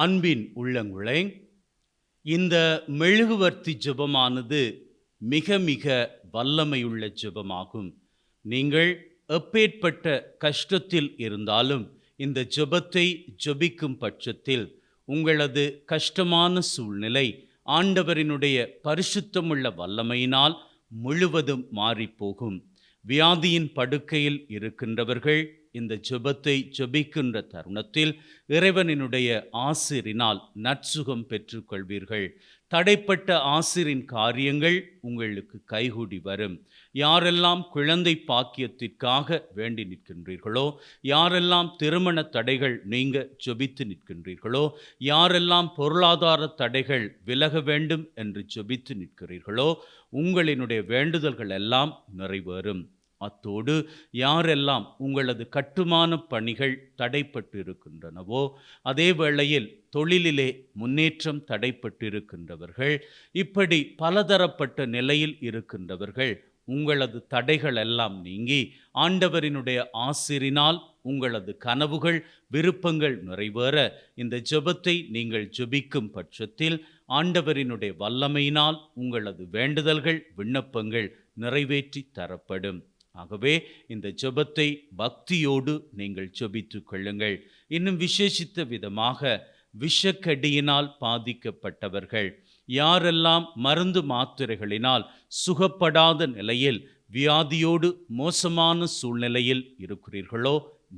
அன்பின் உள்ளங்களே, இந்த மெழுகுவர்த்தி ஜெபமானது மிக மிக வல்லமையுள்ள ஜெபமாகும். நீங்கள் எப்பேற்பட்ட கஷ்டத்தில் இருந்தாலும் இந்த ஜெபத்தை ஜெபிக்கும் பட்சத்தில் உங்களது கஷ்டமான சூழ்நிலை ஆண்டவரினுடைய பரிசுத்தமுள்ள வல்லமையினால் முழுவதும் மாறிப்போகும். வியாதியின் படுக்கையில் இருக்கின்றவர்கள் இந்த ஜெபத்தை ஜெபிக்கின்ற தருணத்தில் இறைவனினுடைய ஆசிரினால் நற்சுகம் பெற்றுக்கொள்வீர்கள். தடைப்பட்ட ஆசிரின் காரியங்கள் உங்களுக்கு கைகூடி வரும். யாரெல்லாம் குழந்தை பாக்கியத்திற்காக வேண்டி நிற்கின்றீர்களோ, யாரெல்லாம் திருமண தடைகள் நீங்க ஜெபித்து நிற்கின்றீர்களோ, யாரெல்லாம் பொருளாதார தடைகள் விலக வேண்டும் என்று ஜெபித்து நிற்கிறீர்களோ, உங்களினுடைய வேண்டுதல்கள் எல்லாம் நிறைவேறும். அத்தோடு யாரெல்லாம் உங்களது கட்டுமான பணிகள் தடைப்பட்டு இருக்கின்றனவோ, அதே வேளையில் தொழிலிலே முன்னேற்றம் தடைப்பட்டு இருக்கின்றவர்கள், இப்படி பலதரப்பட்ட நிலையில் இருக்கின்றவர்கள், உங்களது தடைகள் எல்லாம் நீங்கி ஆண்டவரினுடைய ஆசிரினால் உங்களது கனவுகள் விருப்பங்கள் நிறைவேற இந்த ஜெபத்தை நீங்கள் ஜெபிக்கும் பட்சத்தில் ஆண்டவரினுடைய வல்லமையினால் உங்களது வேண்டுதல்கள் விண்ணப்பங்கள் நிறைவேற்றி தரப்படும். ஆகவே இந்த ஜெபத்தை பக்தியோடு நீங்கள் ஜெபித்துக் கொள்ளுங்கள். இன்னும் விசேஷித்த விதமாக விஷக்கடியினால் பாதிக்கப்பட்டவர்கள், யாரெல்லாம் மருந்து மாத்திரைகளினால் சுகப்படாத நிலையில் வியாதியோடு மோசமான சூழ்நிலையில் இருக்கிறீர்களோ,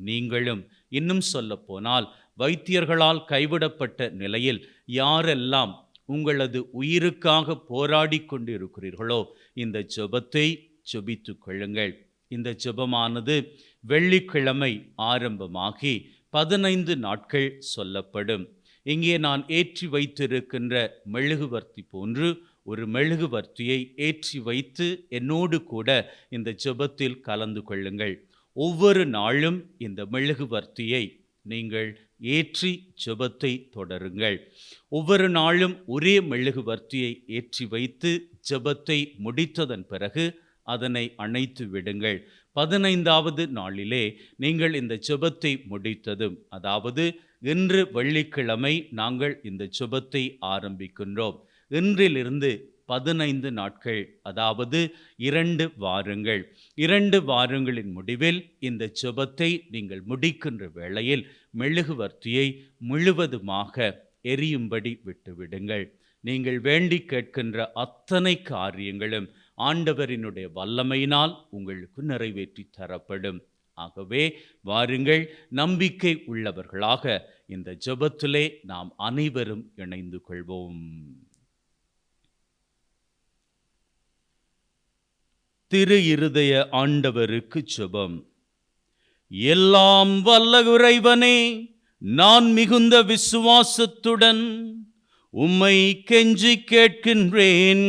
நீங்களும் இன்னும் சொல்ல போனால் வைத்தியர்களால் கைவிடப்பட்ட நிலையில் யாரெல்லாம் உங்களது உயிருக்காக போராடி கொண்டு இருக்கிறீர்களோ, இந்த ஜெபத்தை ஜெபித்துக் கொள்ளுங்கள். இந்த ஜெபமானது வெள்ளிக்கிழமை ஆரம்பமாகி 15 நாட்கள் சொல்லப்படும். இங்கே நான் ஏற்றி வைத்திருக்கின்ற மெழுகுவர்த்தி போன்று ஒரு மெழுகுவர்த்தியை ஏற்றி வைத்து என்னோடு கூட இந்த ஜெபத்தில் கலந்து கொள்ளுங்கள். ஒவ்வொரு நாளும் இந்த மெழுகுவர்த்தியை நீங்கள் ஏற்றி ஜெபத்தை தொடருங்கள். ஒவ்வொரு நாளும் ஒரே மெழுகுவர்த்தியை ஏற்றி வைத்து ஜெபத்தை முடித்ததன் பிறகு அதனை அணைத்து விடுங்கள். 15வது நாளிலே நீங்கள் இந்த ஜெபத்தை முடித்ததும், அதாவது இன்று வெள்ளிக்கிழமை நாங்கள் இந்த ஜெபத்தை ஆரம்பிக்கின்றோம். இன்றிலிருந்து 15 நாட்கள், அதாவது 2 வாரங்கள். 2 வாரங்களின் முடிவில் இந்த ஜெபத்தை நீங்கள் முடிக்கின்ற வேளையில் மெழுகுவர்த்தியை முழுவதுமாக எரியும்படி விட்டுவிடுங்கள். நீங்கள் வேண்டி கேட்கின்ற அத்தனை காரியங்களும் ஆண்டவரினுடைய வல்லமையினால் உங்களுக்கு நிறைவேற்றி தரப்படும். ஆகவே வாருங்கள், நம்பிக்கை உள்ளவர்களாக இந்த ஜெபத்திலே நாம் அனைவரும் இணைந்து கொள்வோம். திரு இருதய ஆண்டவருக்கு ஜெபம். எல்லாம் வல்ல இறைவனே, நான் மிகுந்த விசுவாசத்துடன் உம்மை கெஞ்சி கேட்கின்றேன்.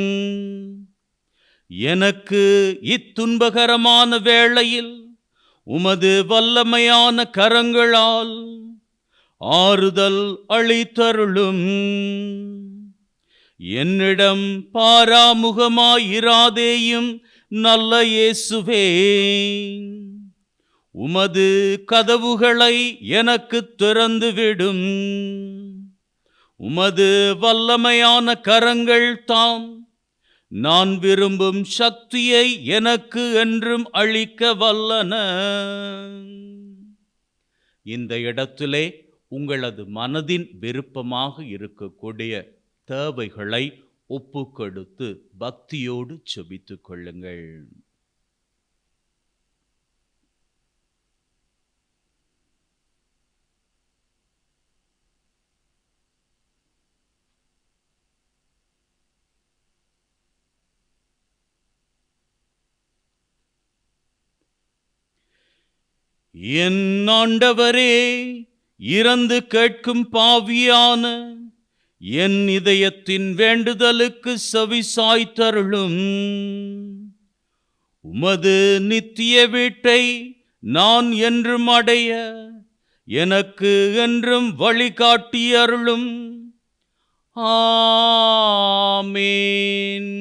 எனக்கு இத்துன்பகரமான வேளையில் உமது வல்லமையான கரங்களால் ஆறுதல் அளித்தருளும். என்னிடம் பாராமுகமாயிராதேயும் நல்ல இயேசுவே, உமது கதவுகளை எனக்கு திறந்துவிடும். உமது வல்லமையான கரங்கள் தாம் நான் விரும்பும் சக்தியை எனக்கு என்றும் அளிக்க வல்லன. இந்த இடத்திலே உங்களது மனதின் விருப்பமாக இருக்கக்கூடிய தேவைகளை ஒப்புக்கொடுத்து பக்தியோடு ஜெபித்துக் கொள்ளுங்கள். என் ஆண்டவரே, இறந்து கேட்கும் பாவியான என் இதயத்தின் வேண்டுதலுக்கு செவிசாய்த்தருளும். உமது நித்திய வீட்டை நான் என்றும் அடைய எனக்கு என்றும் வழிகாட்டி அருளும். ஆமேன்.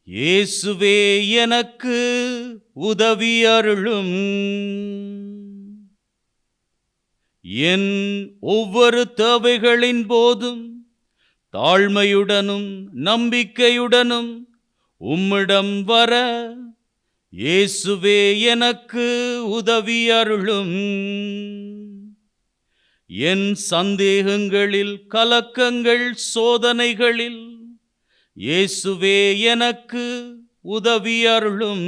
இயேசுவே, எனக்கு உதவி அருளும். என் ஒவ்வொரு தேவைகளின் போதும் தாழ்மையுடனும் நம்பிக்கையுடனும் உம்மிடம் வர இயேசுவே எனக்கு உதவி அருளும். என் சந்தேகங்களில், கலக்கங்கள், சோதனைகளில் இயேசுவே எனக்கு உதவி அருளும்.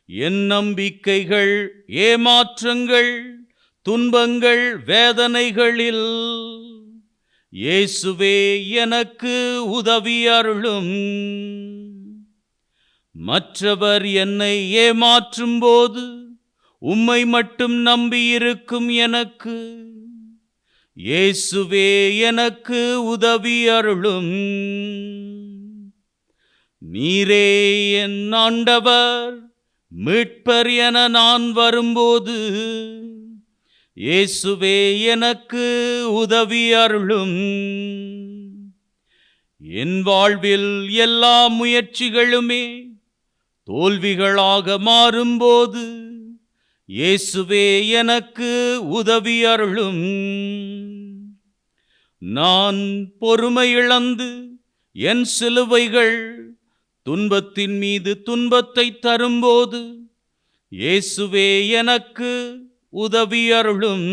என் நம்பிக்கைகள், ஏமாற்றங்கள், துன்பங்கள், வேதனைகளில் இயேசுவே எனக்கு உதவி அருளும். மற்றவர் என்னை ஏமாற்றும் போது உம்மை மட்டும் நம்பியிருக்கும் எனக்கு இயேசுவே எனக்கு உதவி அருளும். நீரே என் ஆண்டவர், மீட்பர் என நான் வரும்போது இயேசுவே எனக்கு உதவி அருளும். என் வாழ்வில் எல்லா முயற்சிகளுமே தோல்விகளாக மாறும்போது இயேசுவே எனக்கு உதவி அருளும். நான் பொறுமை இழந்து என் சிலுவைகள் துன்பத்தின் மீது துன்பத்தை தரும்போது இயேசுவே எனக்கு உதவி அருளும்.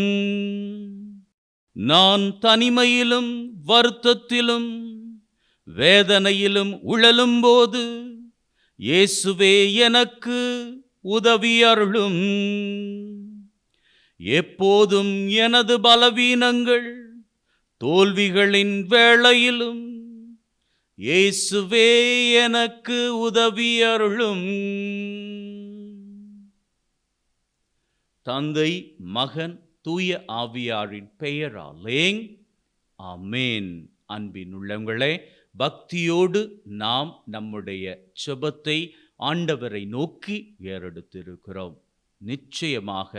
நான் தனிமையிலும் வருத்தத்திலும் வேதனையிலும் உழலும்போது இயேசுவே எனக்கு உதவி அருளும். எப்போதும் எனது பலவீனங்கள், தோல்விகளின் வேளையிலும் இயேசுவே எனக்கு உதவி அருளும். தந்தை, மகன், தூய ஆவியாரின் பெயராலே ஆமென். அன்பின் உள்ளங்களே, பக்தியோடு நாம் நம்முடைய ஜெபத்தை ஆண்டவரை நோக்கி ஏறெடுத்திருக்கிறோம். நிச்சயமாக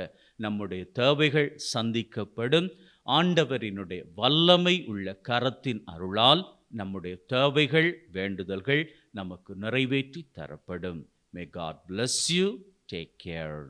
நம்முடைய தேவைகள் சந்திக்கப்படும். ஆண்டவரினுடைய வல்லமை உள்ள கரத்தின் அருளால் நம்முடைய தேவைகள், வேண்டுதல்கள் நமக்கு நிறைவேற்றி தரப்படும். May God bless you. Take care.